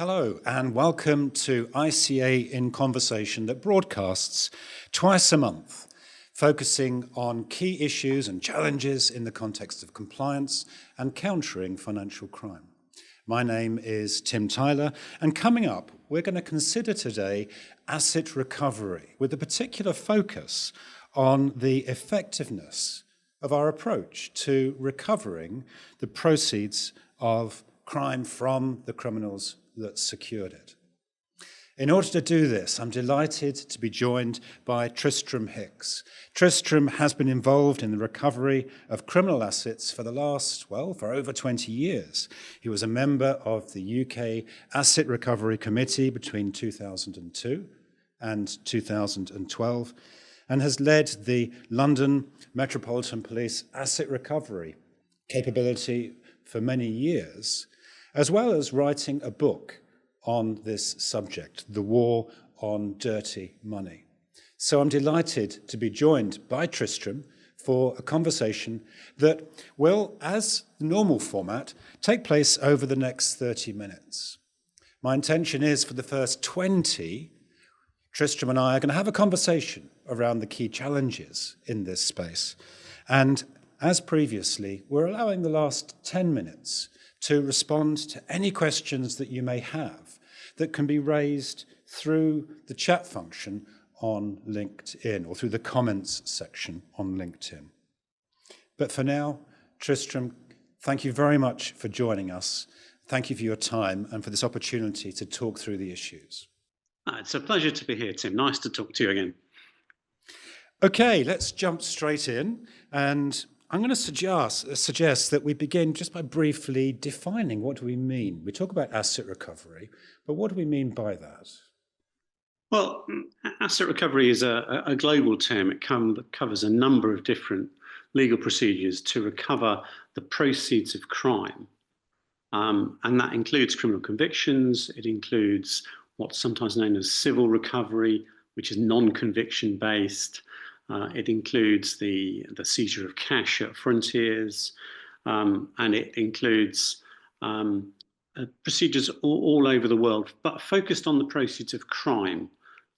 Hello and welcome to ICA in Conversation that broadcasts twice a month, focusing on key issues and challenges in the context of compliance and countering financial crime. My name is Tim Tyler, and coming up, we're going to consider today asset recovery with a particular focus on the effectiveness of our approach to recovering the proceeds of crime from the criminals that secured it. In order to do this, I'm delighted to be joined by Tristram Hicks. Tristram has been involved in the recovery of criminal assets for for over 20 years. He was a member of the UK Asset Recovery Committee between 2002 and 2012, and has led the London Metropolitan Police asset recovery capability for many years, as well as writing a book on this subject, The War on Dirty Money. So I'm delighted to be joined by Tristram for a conversation that will, as the normal format, take place over the next 30 minutes. My intention is for the first 20, Tristram and I are going to have a conversation around the key challenges in this space. And as previously, we're allowing the last 10 minutes to respond to any questions that you may have that can be raised through the chat function on LinkedIn or through the comments section on LinkedIn. But for now, Tristram, thank you very much for joining us. Thank you for your time and for this opportunity to talk through the issues. It's a pleasure to be here, Tim. Nice to talk to you again. Okay, let's jump straight in, and I'm going to suggest that we begin just by briefly defining what do we mean. We talk about asset recovery, but what do we mean by that? Well, asset recovery is a global term. It covers a number of different legal procedures to recover the proceeds of crime. And that includes criminal convictions. It includes what's sometimes known as civil recovery, which is non-conviction based. It includes the seizure of cash at frontiers, and it includes procedures all over the world, but focused on the proceeds of crime.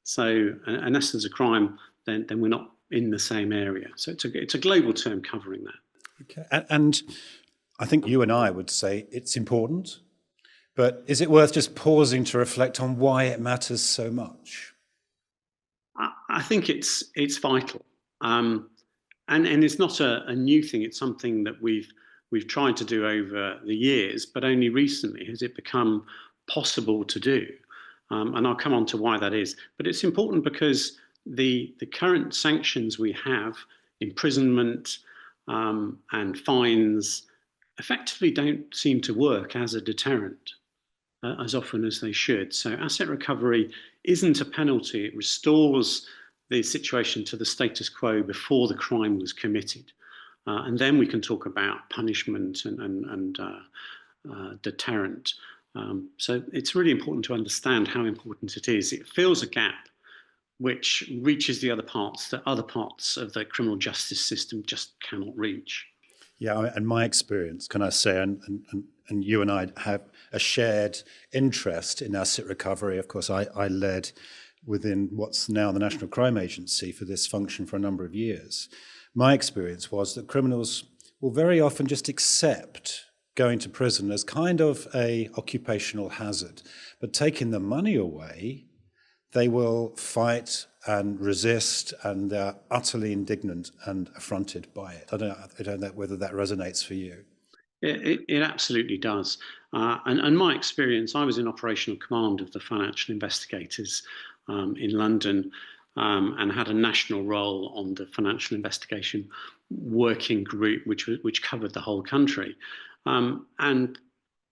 So unless there's a crime, then we're not in the same area. So it's a global term covering that. Okay, and I think you and I would say it's important, but is it worth just pausing to reflect on why it matters so much? I think it's vital, and it's not a new thing. It's something that we've tried to do over the years, but only recently has it become possible to do. And I'll come on to why that is. But it's important because the current sanctions we have, imprisonment and fines, effectively don't seem to work as a deterrent as often as they should. So asset recovery isn't a penalty. It restores the situation to the status quo before the crime was committed. And then we can talk about punishment and deterrent. So it's really important to understand how important it is. It fills a gap which reaches the other parts that other parts of the criminal justice system just cannot reach. Yeah, and my experience, can I say, and you and I have a shared interest in asset recovery. Of course, I led within what's now the National Crime Agency for this function for a number of years. My experience was that criminals will very often just accept going to prison as kind of a occupational hazard, but taking the money away, they will fight and resist, and they're utterly indignant and affronted by it. I don't know whether that resonates for you. It absolutely does. And my experience, I was in operational command of the financial investigators in London and had a national role on the financial investigation working group, which covered the whole country. And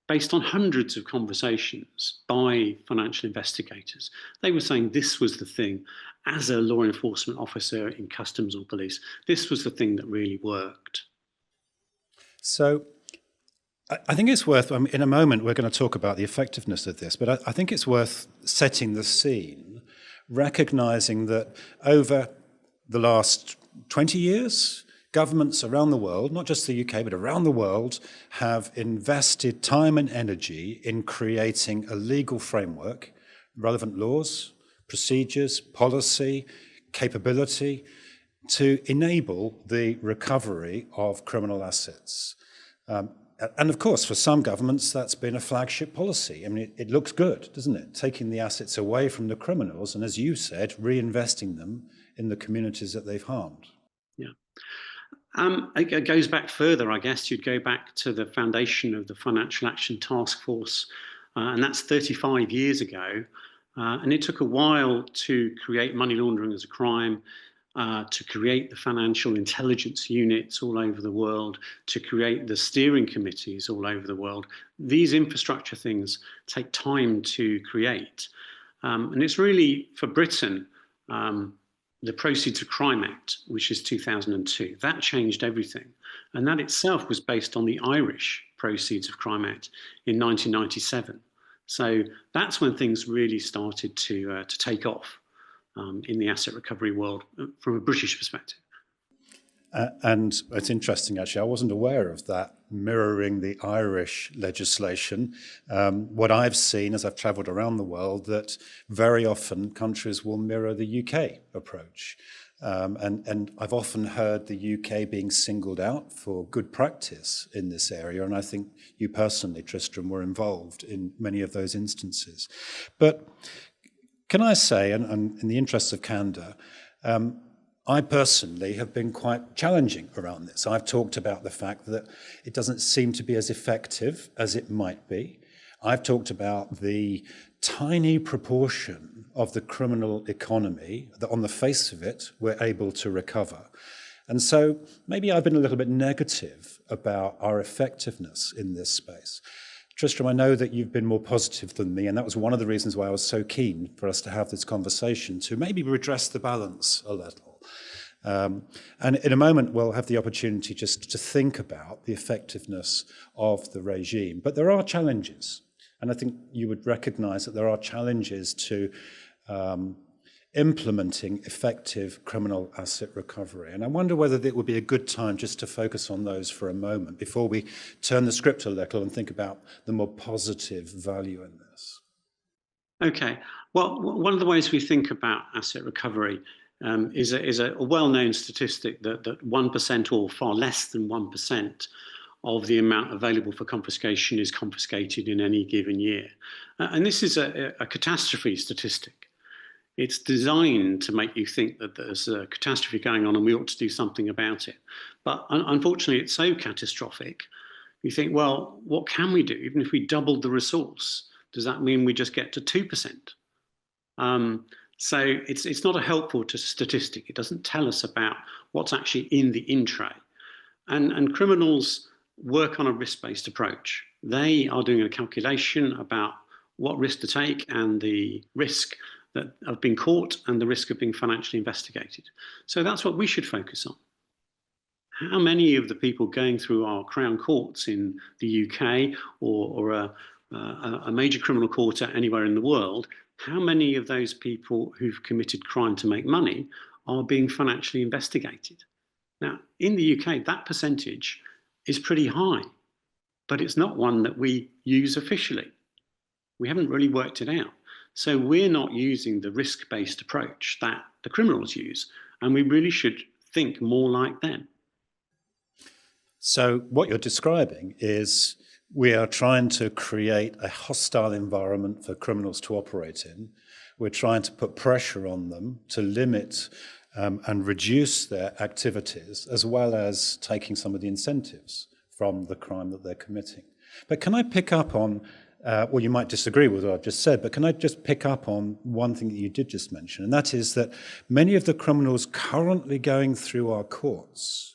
based on hundreds of conversations by financial investigators, they were saying this was the thing. As a law enforcement officer in customs or police, this was the thing that really worked. So I think it's worth, in a moment we're going to talk about the effectiveness of this, but I think it's worth setting the scene, recognizing that over the last 20 years, Governments around the world, not just the UK, but around the world, have invested time and energy in creating a legal framework, relevant laws, procedures, policy, capability, to enable the recovery of criminal assets. And of course, for some governments, that's been a flagship policy. I mean, it looks good, doesn't it? Taking the assets away from the criminals and, as you said, reinvesting them in the communities that they've harmed. Yeah. It goes back further, I guess. You'd go back to the foundation of the Financial Action Task Force, and that's 35 years ago. And it took a while to create money laundering as a crime, to create the financial intelligence units all over the world, to create the steering committees all over the world. These infrastructure things take time to create. And it's really, for Britain, the Proceeds of Crime Act, which is 2002. That changed everything. And that itself was based on the Irish Proceeds of Crime Act in 1997. So that's when things really started to take off in the asset recovery world from a British perspective. And it's interesting, actually, I wasn't aware of that mirroring the Irish legislation. What I've seen as I've travelled around the world, that very often countries will mirror the UK approach. And I've often heard the UK being singled out for good practice in this area. And I think you personally, Tristram, were involved in many of those instances. But can I say, and in the interest of candour, I personally have been quite challenging around this. I've talked about the fact that it doesn't seem to be as effective as it might be. I've talked about the tiny proportion of the criminal economy that on the face of it we're able to recover. And so maybe I've been a little bit negative about our effectiveness in this space. Tristram, I know that you've been more positive than me, and that was one of the reasons why I was so keen for us to have this conversation, to maybe redress the balance a little. And in a moment, we'll have the opportunity just to think about the effectiveness of the regime. But there are challenges, and I think you would recognize that there are challenges to implementing effective criminal asset recovery. And I wonder whether it would be a good time just to focus on those for a moment before we turn the script a little and think about the more positive value in this. Okay. Well, one of the ways we think about asset recovery is a well-known statistic that 1% or far less than 1% of the amount available for confiscation is confiscated in any given year. And this is a catastrophe statistic. It's designed to make you think that there's a catastrophe going on and we ought to do something about it. But unfortunately, it's so catastrophic. You think, well, what can we do? Even if we doubled the resource, does that mean we just get to 2%? So it's not a helpful statistic. It doesn't tell us about what's actually in the in tray. And criminals work on a risk-based approach. They are doing a calculation about what risk to take and the risk that of being caught and the risk of being financially investigated. So that's what we should focus on. How many of the people going through our Crown courts in the UK or a major criminal court anywhere in the world, how many of those people who've committed crime to make money are being financially investigated? Now, in the UK, that percentage is pretty high, but it's not one that we use officially. We haven't really worked it out. So we're not using the risk-based approach that the criminals use, and we really should think more like them. So what you're describing is we are trying to create a hostile environment for criminals to operate in. We're trying to put pressure on them to limit and reduce their activities, as well as taking some of the incentives from the crime that they're committing. But can I pick up on well, you might disagree with what I've just said, but can I just pick up on one thing that you did just mention, and that is that many of the criminals currently going through our courts,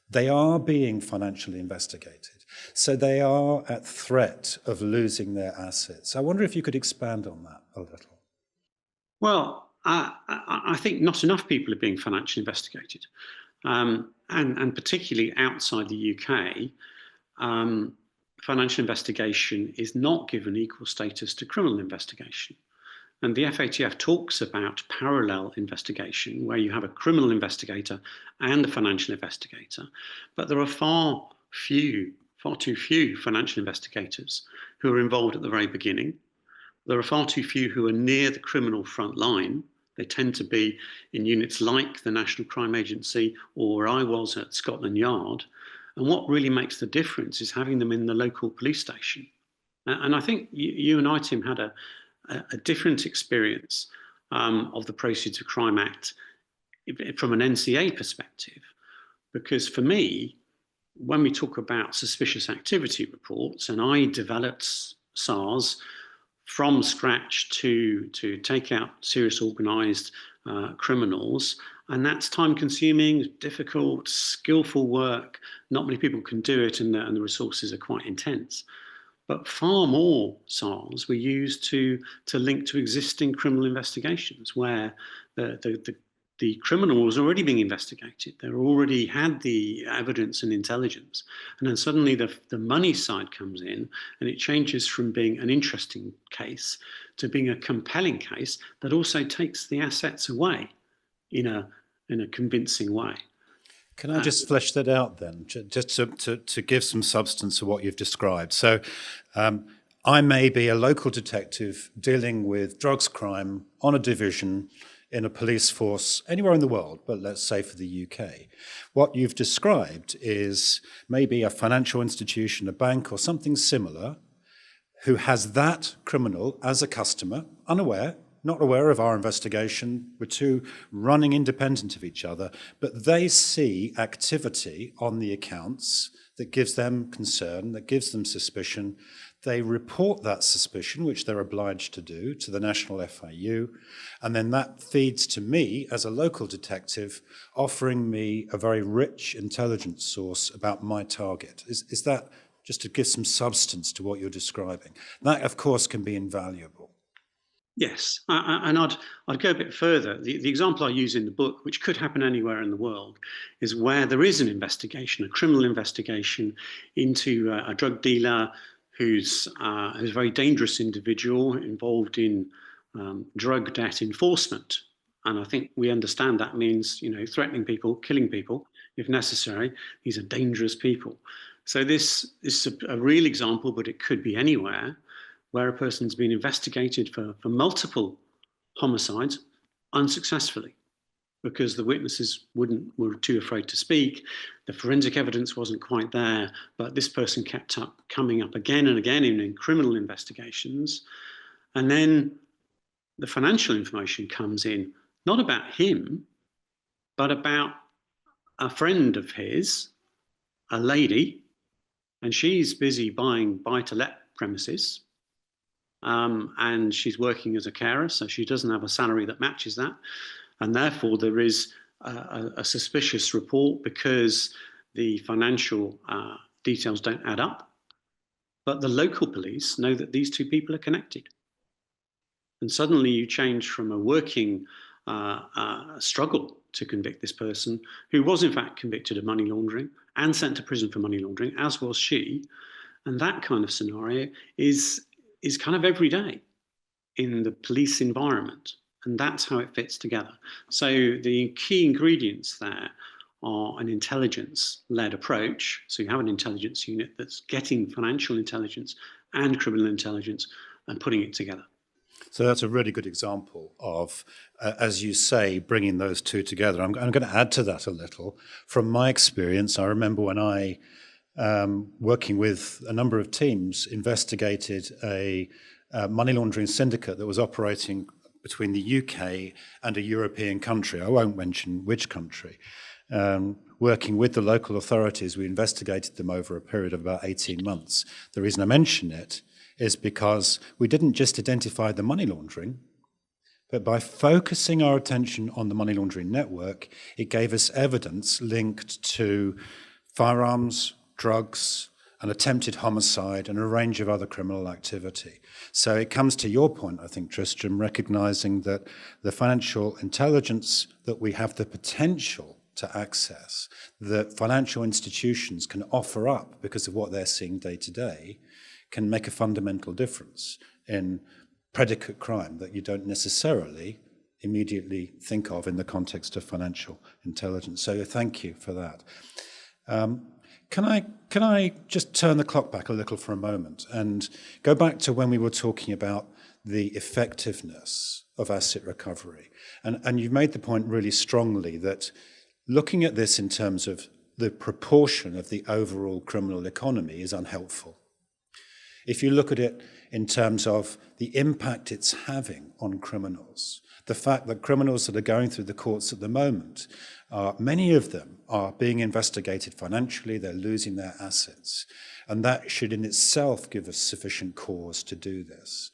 they are being financially investigated. So they are at threat of losing their assets. I wonder if you could expand on that a little. Well, I think not enough people are being financially investigated, and particularly outside the UK. Financial investigation is not given equal status to criminal investigation. And the FATF talks about parallel investigation, where you have a criminal investigator and a financial investigator. But there are far too few financial investigators who are involved at the very beginning. There are far too few who are near the criminal front line. They tend to be in units like the National Crime Agency or where I was at Scotland Yard. And what really makes the difference is having them in the local police station. And I think you and I, Tim, had a different experience of the Proceeds of Crime Act from an NCA perspective. Because for me, when we talk about suspicious activity reports, and I developed SARS from scratch to take out serious organised criminals, and that's time-consuming, difficult, skillful work. Not many people can do it, and the resources are quite intense. But far more SARS were used to link to existing criminal investigations, where the criminal was already being investigated. They already had the evidence and intelligence. And then suddenly the money side comes in, and it changes from being an interesting case to being a compelling case that also takes the assets away in a convincing way. Can I just flesh that out then, just to give some substance to what you've described? So I may be a local detective dealing with drugs crime on a division in a police force anywhere in the world, but let's say for the UK. What you've described is maybe a financial institution, a bank or something similar, who has that criminal as a customer, unaware, not aware of our investigation. We're two running independent of each other, but they see activity on the accounts that gives them concern, that gives them suspicion. They report that suspicion, which they're obliged to do, to the National FIU, and then that feeds to me as a local detective, offering me a very rich intelligence source about my target. Is that, just to give some substance to what you're describing? That, of course, can be invaluable. Yes, and I'd go a bit further. The example I use in the book, which could happen anywhere in the world, is where there is an investigation, a criminal investigation into a drug dealer who's a very dangerous individual involved in drug debt enforcement. And I think we understand that means, threatening people, killing people, if necessary. These are dangerous people. So this is a real example, but it could be anywhere, where a person's been investigated for multiple homicides unsuccessfully because the witnesses were too afraid to speak. The forensic evidence wasn't quite there, but this person kept coming up again and again in criminal investigations. And then the financial information comes in, not about him, but about a friend of his, a lady, and she's busy buying buy-to-let premises. And she's working as a carer, so she doesn't have a salary that matches that. And therefore, there is a suspicious report because the financial details don't add up. But the local police know that these two people are connected. And suddenly you change from a working struggle to convict this person, who was in fact convicted of money laundering and sent to prison for money laundering, as was she. And that kind of scenario is kind of every day in the police environment. And that's how it fits together. So the key ingredients there are an intelligence-led approach. So you have an intelligence unit that's getting financial intelligence and criminal intelligence and putting it together. So that's a really good example of, as you say, bringing those two together. I'm going to add to that a little. From my experience, I remember when I, working with a number of teams, investigated a money laundering syndicate that was operating between the UK and a European country. I won't mention which country. Working with the local authorities, we investigated them over a period of about 18 months. The reason I mention it is because we didn't just identify the money laundering, but by focusing our attention on the money laundering network, it gave us evidence linked to firearms, drugs, an attempted homicide, and a range of other criminal activity. So it comes to your point, I think, Tristram, recognizing that the financial intelligence that we have the potential to access, that financial institutions can offer up because of what they're seeing day to day, can make a fundamental difference in predicate crime that you don't necessarily immediately think of in the context of financial intelligence. So thank you for that. Can I just turn the clock back a little for a moment and go back to when we were talking about the effectiveness of asset recovery? And you've made the point really strongly that looking at this in terms of the proportion of the overall criminal economy is unhelpful. If you look at it in terms of the impact it's having on criminals, the fact that criminals that are going through the courts at the moment, many of them are being investigated financially, they're losing their assets, and that should in itself give us sufficient cause to do this.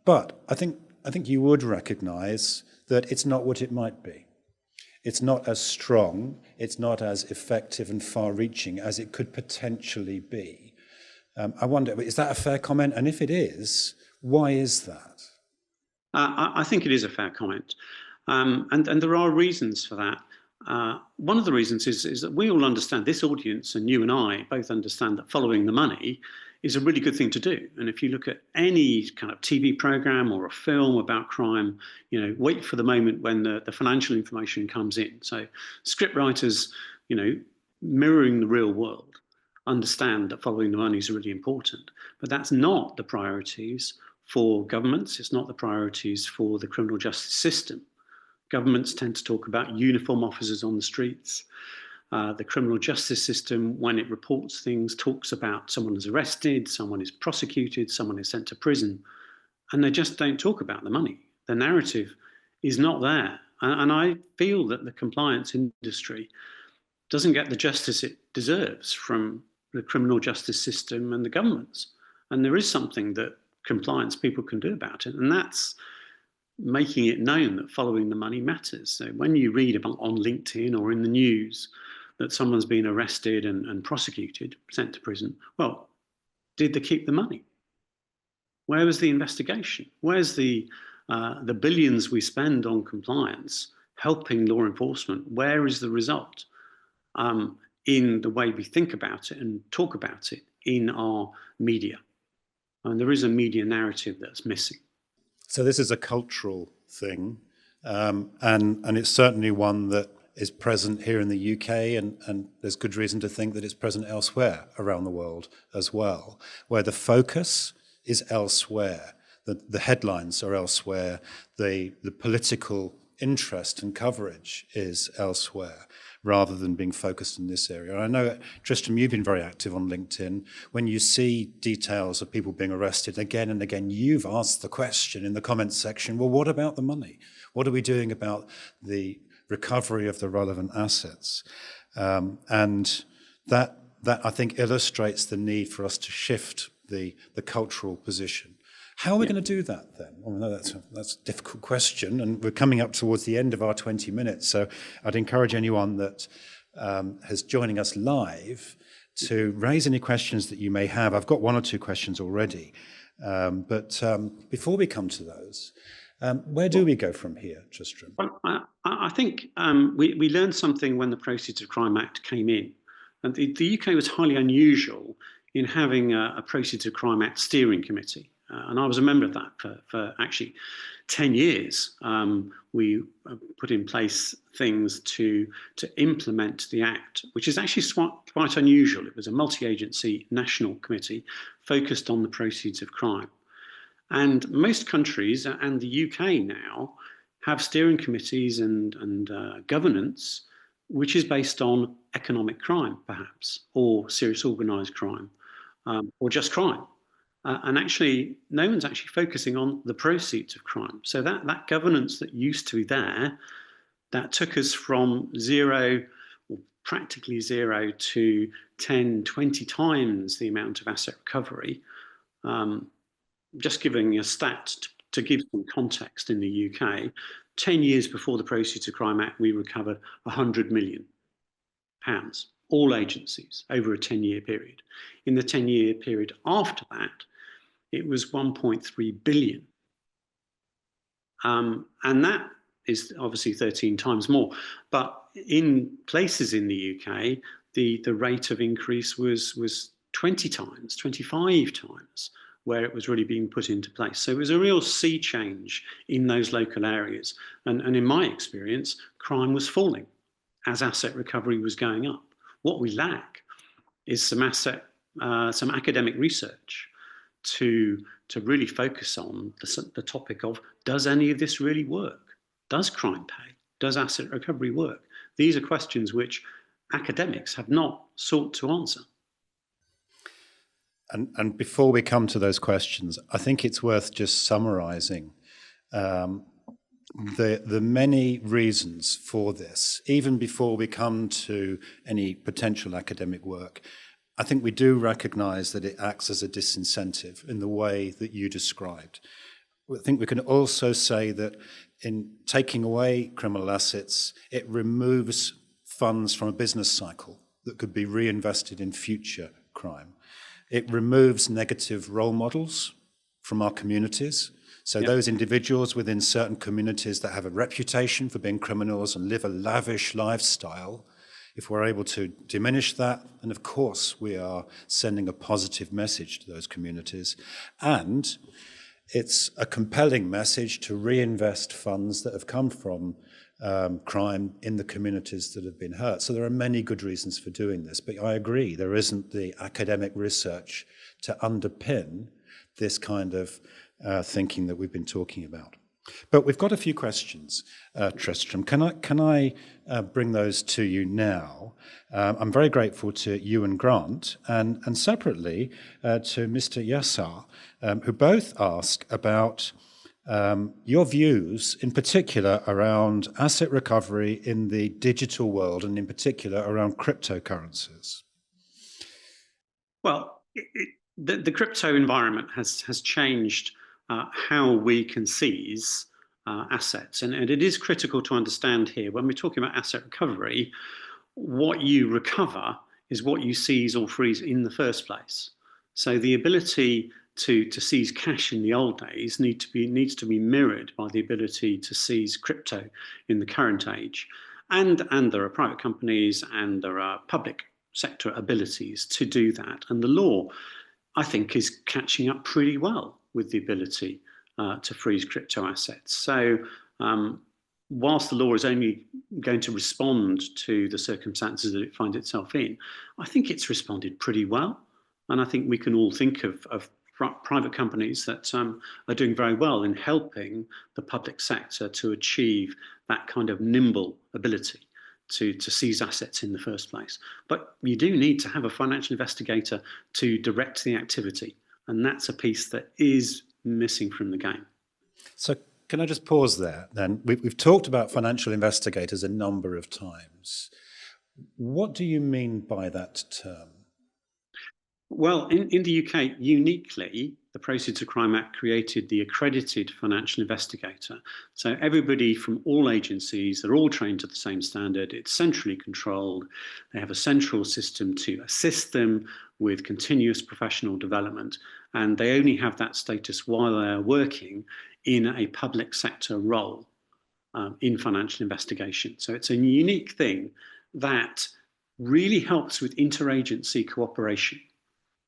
But I think you would recognise that it's not what it might be. It's not as strong, it's not as effective and far-reaching as it could potentially be. I wonder, is that a fair comment? And if it is, why is that? I think it is a fair comment. And there are reasons for that. One of the reasons is that we all understand, this audience and you and I both understand that following the money is a really good thing to do. And if you look at any kind of TV program or a film about crime, wait for the moment when the financial information comes in. So script writers, mirroring the real world, understand that following the money is really important. But that's not the priorities for governments. It's not the priorities for the criminal justice system. Governments tend to talk about uniform officers on the streets. The criminal justice system, when it reports things, talks about someone is arrested, someone is prosecuted, someone is sent to prison, and they just don't talk about the money. The narrative is not there. And I feel that the compliance industry doesn't get the justice it deserves from the criminal justice system and the governments. And there is something that compliance people can do about it, and that's making it known that following the money matters. So when you read about on LinkedIn or in the news that someone's been arrested and prosecuted, sent to prison, well, did they keep the money? Where was the investigation? Where's the billions we spend on compliance helping law enforcement? Where is the result in the way we think about it and talk about it in our media? And there is a media narrative that's missing. So this is a cultural thing, and it's certainly one that is present here in the UK, and there's good reason to think that it's present elsewhere around the world as well, where the focus is elsewhere, the headlines are elsewhere, the political interest and coverage is elsewhere, rather than being focused in this area. And I know, Tristram, you've been very active on LinkedIn. When you see details of people being arrested again and again, you've asked the question in the comments section, well, what about the money? What are we doing about the recovery of the relevant assets? And that I think illustrates the need for us to shift the cultural position. How are we going to do that then? Well, I know that's a difficult question, and we're coming up towards the end of our 20 minutes, so I'd encourage anyone that is joining us live to raise any questions that you may have. I've got one or two questions already, but before we come to those, where do we go from here, Tristram? Well, I think we learned something when the Proceeds of Crime Act came in, and the UK was highly unusual in having a Proceeds of Crime Act steering committee. And I was a member of that for actually 10 years. We put in place things to implement the Act, which is actually quite unusual. It was a multi-agency national committee focused on the proceeds of crime. And most countries, and the UK now, have steering committees and governance, which is based on economic crime, perhaps, or serious organised crime, or just crime. And actually, no one's actually focusing on the proceeds of crime. So that governance that used to be there, that took us from zero, or practically zero, to 10, 20 times the amount of asset recovery. Just giving a stat to give some context in the UK, 10 years before the Proceeds of Crime Act, we recovered £100 million, all agencies, over a 10-year period. In the 10-year period after that, it was 1.3 billion. And that is obviously 13 times more. But in places in the UK, the rate of increase was 20 times, 25 times where it was really being put into place. So it was a real sea change in those local areas. And in my experience, crime was falling as asset recovery was going up. What we lack is some academic research to really focus on the topic of, does any of this really work? Does crime pay? Does asset recovery work? These are questions which academics have not sought to answer. And before we come to those questions, I think it's worth just summarising the many reasons for this. Even before we come to any potential academic work, I think we do recognise that it acts as a disincentive in the way that you described. I think we can also say that in taking away criminal assets, it removes funds from a business cycle that could be reinvested in future crime. It removes negative role models from our communities. So those individuals within certain communities that have a reputation for being criminals and live a lavish lifestyle, if we're able to diminish that, then of course we are sending a positive message to those communities. And it's a compelling message to reinvest funds that have come from crime in the communities that have been hurt. So there are many good reasons for doing this, but I agree, there isn't the academic research to underpin this kind of thinking that we've been talking about. But we've got a few questions, Tristram. Can I bring those to you now? I'm very grateful to you and Grant, and separately to Mr. Yassar, who both ask about your views, in particular around asset recovery in the digital world, and in particular around cryptocurrencies. Well, the crypto environment has changed how we can seize assets. And it is critical to understand here, when we're talking about asset recovery, what you recover is what you seize or freeze in the first place. So the ability to seize cash in the old days needs to be mirrored by the ability to seize crypto in the current age. And there are private companies and there are public sector abilities to do that. And the law, I think, is catching up pretty well with the ability to freeze crypto assets. So whilst the law is only going to respond to the circumstances that it finds itself in, I think it's responded pretty well. And I think we can all think of private companies that are doing very well in helping the public sector to achieve that kind of nimble ability to seize assets in the first place. But you do need to have a financial investigator to direct the activity. And that's a piece that is missing from the game. So can I just pause there then? We've talked about financial investigators a number of times. What do you mean by that term? Well, in the UK, uniquely, the Proceeds of Crime Act created the accredited financial investigator. So everybody from all agencies, they're all trained to the same standard. It's centrally controlled. They have a central system to assist them with continuous professional development. And they only have that status while they're working in a public sector role in financial investigation. So it's a unique thing that really helps with interagency cooperation.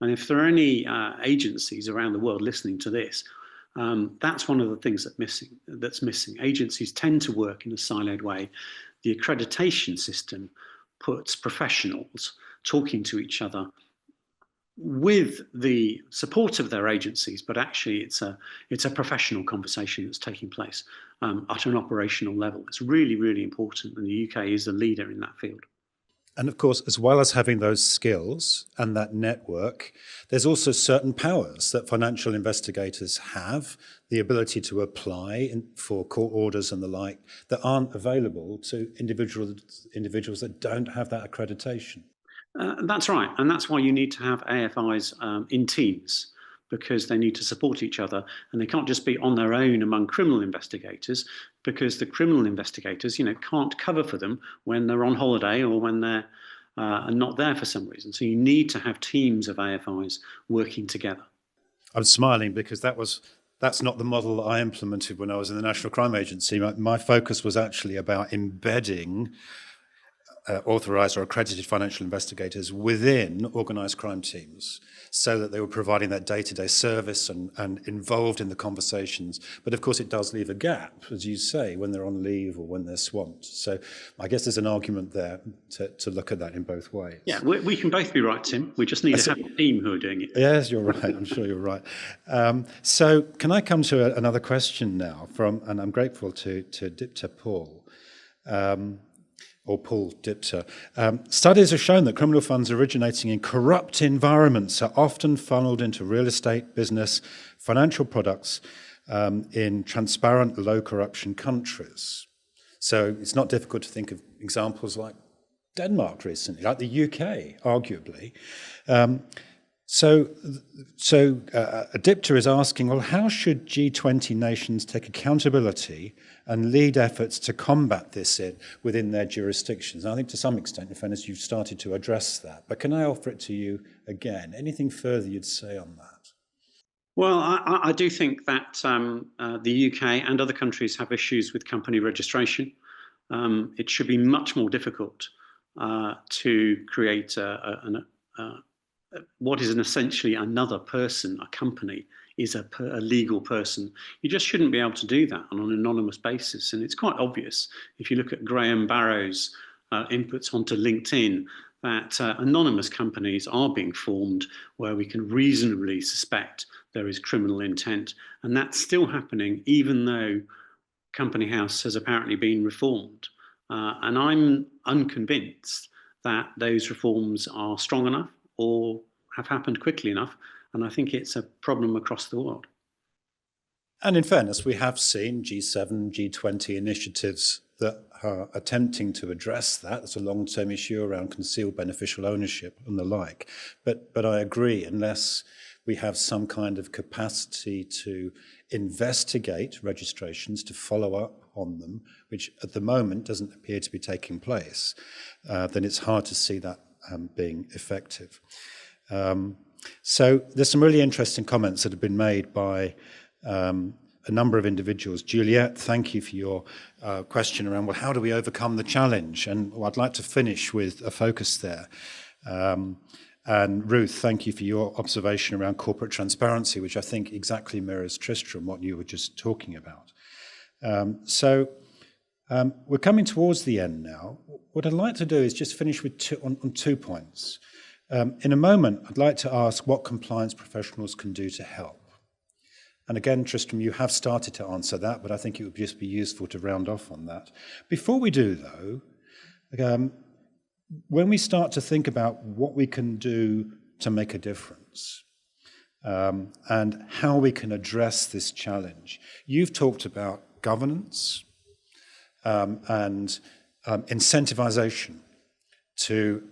And if there are any agencies around the world listening to this, that's one of the things that's missing. Agencies tend to work in a siloed way. The accreditation system puts professionals talking to each other with the support of their agencies, but actually it's a professional conversation that's taking place at an operational level. It's really, really important, and the UK is the leader in that field. And of course, as well as having those skills and that network, there's also certain powers that financial investigators have, the ability to apply for court orders and the like, that aren't available to individuals that don't have that accreditation. That's right. And that's why you need to have AFIs in teams, because they need to support each other, and they can't just be on their own among criminal investigators, because the criminal investigators, can't cover for them when they're on holiday or when they're not there for some reason. So you need to have teams of AFIs working together. I'm smiling because that's not the model that I implemented when I was in the National Crime Agency. My focus was actually about embedding authorised or accredited financial investigators within organised crime teams, so that they were providing that day-to-day service and involved in the conversations. But of course it does leave a gap, as you say, when they're on leave or when they're swamped. So I guess there's an argument there to look at that in both ways. Yeah, we can both be right, Tim. We just need to have a team who are doing it. Yes, you're right. I'm sure you're right. So can I come to another question now and I'm grateful to Dipter Paul. Or Paul Dipter. Studies have shown that criminal funds originating in corrupt environments are often funneled into real estate, business, financial products in transparent, low corruption countries. So it's not difficult to think of examples like Denmark recently, like the UK, arguably. So Dipter is asking, well, how should G20 nations take accountability and lead efforts to combat this within their jurisdictions? And I think to some extent, in fairness, you've started to address that. But can I offer it to you again? Anything further you'd say on that? Well, I do think that the UK and other countries have issues with company registration. It should be much more difficult to create what is essentially another person. A company is a legal person. You just shouldn't be able to do that on an anonymous basis. And it's quite obvious if you look at Graham Barrow's inputs onto LinkedIn that anonymous companies are being formed where we can reasonably suspect there is criminal intent. And that's still happening even though Company House has apparently been reformed. And I'm unconvinced that those reforms are strong enough or have happened quickly enough. And I think it's a problem across the world. And in fairness, we have seen G7, G20 initiatives that are attempting to address that. It's a long-term issue around concealed beneficial ownership and the like. But I agree, unless we have some kind of capacity to investigate registrations, to follow up on them, which at the moment doesn't appear to be taking place, then it's hard to see that being effective. So there's some really interesting comments that have been made by a number of individuals. Juliet, thank you for your question around, well, how do we overcome the challenge? And I'd like to finish with a focus there. And Ruth, thank you for your observation around corporate transparency, which I think exactly mirrors Tristram, what you were just talking about. We're coming towards the end now. What I'd like to do is just finish with on 2 points. In a moment, I'd like to ask what compliance professionals can do to help. And again, Tristram, you have started to answer that, but I think it would just be useful to round off on that. Before we do, though, when we start to think about what we can do to make a difference and how we can address this challenge, you've talked about governance and incentivization to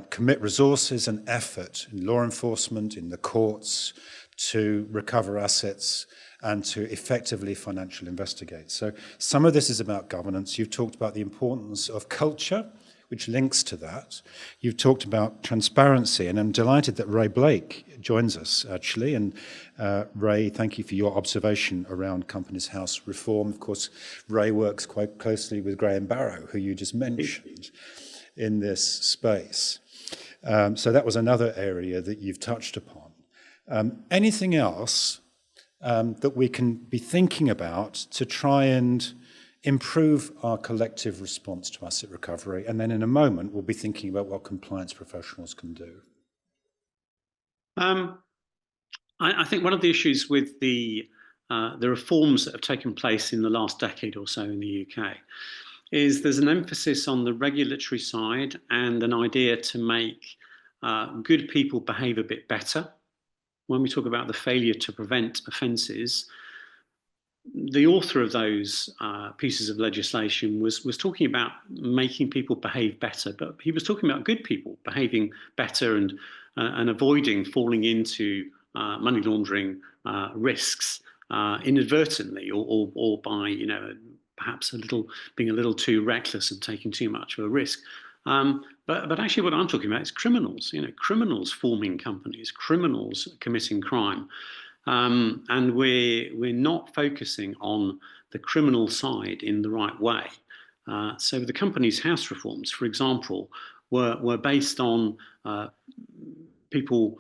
commit resources and effort in law enforcement, in the courts, to recover assets and to effectively financial investigate. So some of this is about governance. You've talked about the importance of culture, which links to that. You've talked about transparency, and I'm delighted that Ray Blake joins us, actually. And Ray, thank you for your observation around Companies House reform. Of course, Ray works quite closely with Graham Barrow, who you just mentioned, in this space. So that was another area that you've touched upon. Anything else that we can be thinking about to try and improve our collective response to asset recovery? And then in a moment, we'll be thinking about what compliance professionals can do. I think one of the issues with the reforms that have taken place in the last decade or so in the UK is there's an emphasis on the regulatory side and an idea to make good people behave a bit better. When we talk about the failure to prevent offences, the author of those pieces of legislation was talking about making people behave better, but he was talking about good people behaving better and avoiding falling into money laundering risks inadvertently or by perhaps being a little too reckless and taking too much of a risk. But actually what I'm talking about is criminals, criminals forming companies, criminals committing crime. And we're not focusing on the criminal side in the right way. So the Companies House reforms, for example, were based on people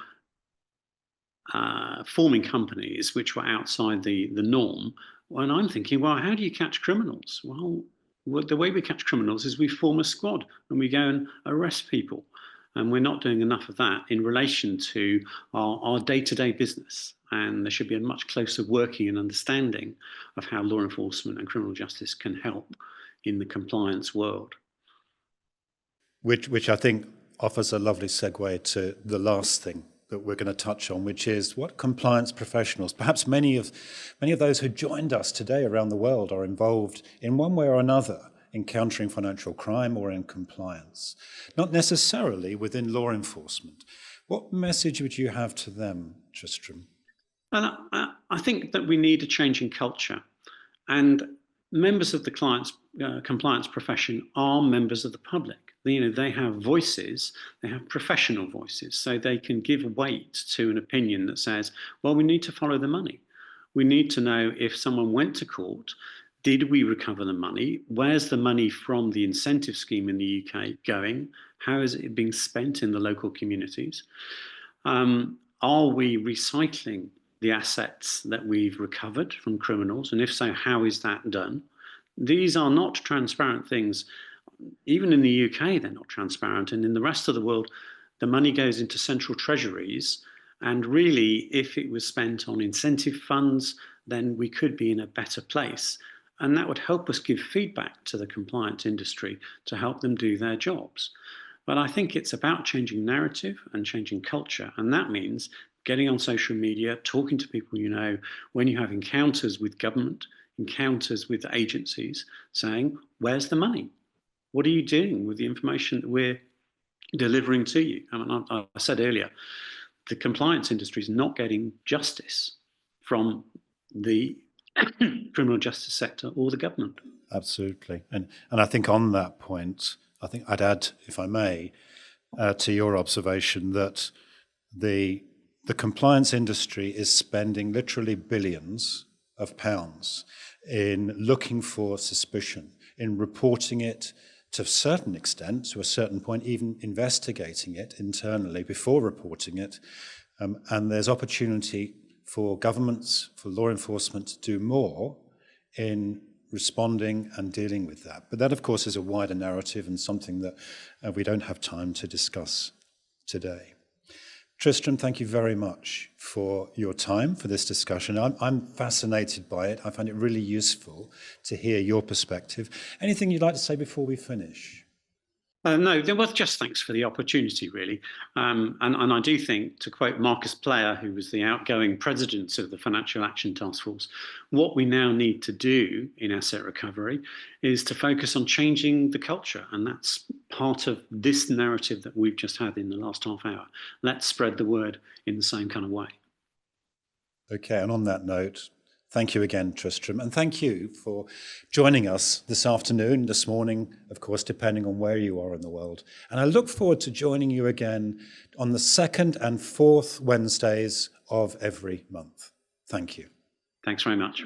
forming companies which were outside the norm. And I'm thinking, well, how do you catch criminals? Well, the way we catch criminals is we form a squad and we go and arrest people. And we're not doing enough of that in relation to our day-to-day business. And there should be a much closer working and understanding of how law enforcement and criminal justice can help in the compliance world. Which I think offers a lovely segue to the last thing that we're going to touch on, which is what compliance professionals, perhaps many of those who joined us today around the world, are involved in one way or another in countering financial crime or in compliance, not necessarily within law enforcement. What message would you have to them, Tristram? And I think that we need a change in culture, and members of the compliance profession are members of the public. They have voices, they have professional voices, so they can give weight to an opinion that says, well, we need to follow the money. We need to know if someone went to court, did we recover the money? Where's the money from the incentive scheme in the UK going? How is it being spent in the local communities? Are we recycling the assets that we've recovered from criminals? And if so, how is that done? These are not transparent things. Even in the UK, they're not transparent. And in the rest of the world, the money goes into central treasuries. And really, if it was spent on incentive funds, then we could be in a better place. And that would help us give feedback to the compliance industry to help them do their jobs. But I think it's about changing narrative and changing culture. And that means getting on social media, talking to people you know, when you have encounters with government, encounters with agencies, saying, where's the money? What are you doing with the information that we're delivering to you? I mean, I said earlier, the compliance industry is not getting justice from the criminal justice sector or the government. Absolutely. And I think on that point, I think I'd add, if I may, to your observation that the compliance industry is spending literally billions of pounds in looking for suspicion, in reporting it to a certain extent, to a certain point, even investigating it internally before reporting it. And there's opportunity for governments, for law enforcement to do more in responding and dealing with that. But that, of course, is a wider narrative and something that we don't have time to discuss today. Tristram, thank you very much for your time for this discussion. I'm fascinated by it. I find it really useful to hear your perspective. Anything you'd like to say before we finish? No, well, just thanks for the opportunity, really. And I do think, to quote Marcus Player, who was the outgoing president of the Financial Action Task Force, what we now need to do in asset recovery is to focus on changing the culture. And that's part of this narrative that we've just had in the last half hour. Let's spread the word in the same kind of way. Okay, and on that note, thank you again, Tristram, and thank you for joining us this afternoon, this morning, of course, depending on where you are in the world. And I look forward to joining you again on the 2nd and 4th Wednesdays of every month. Thank you. Thanks very much.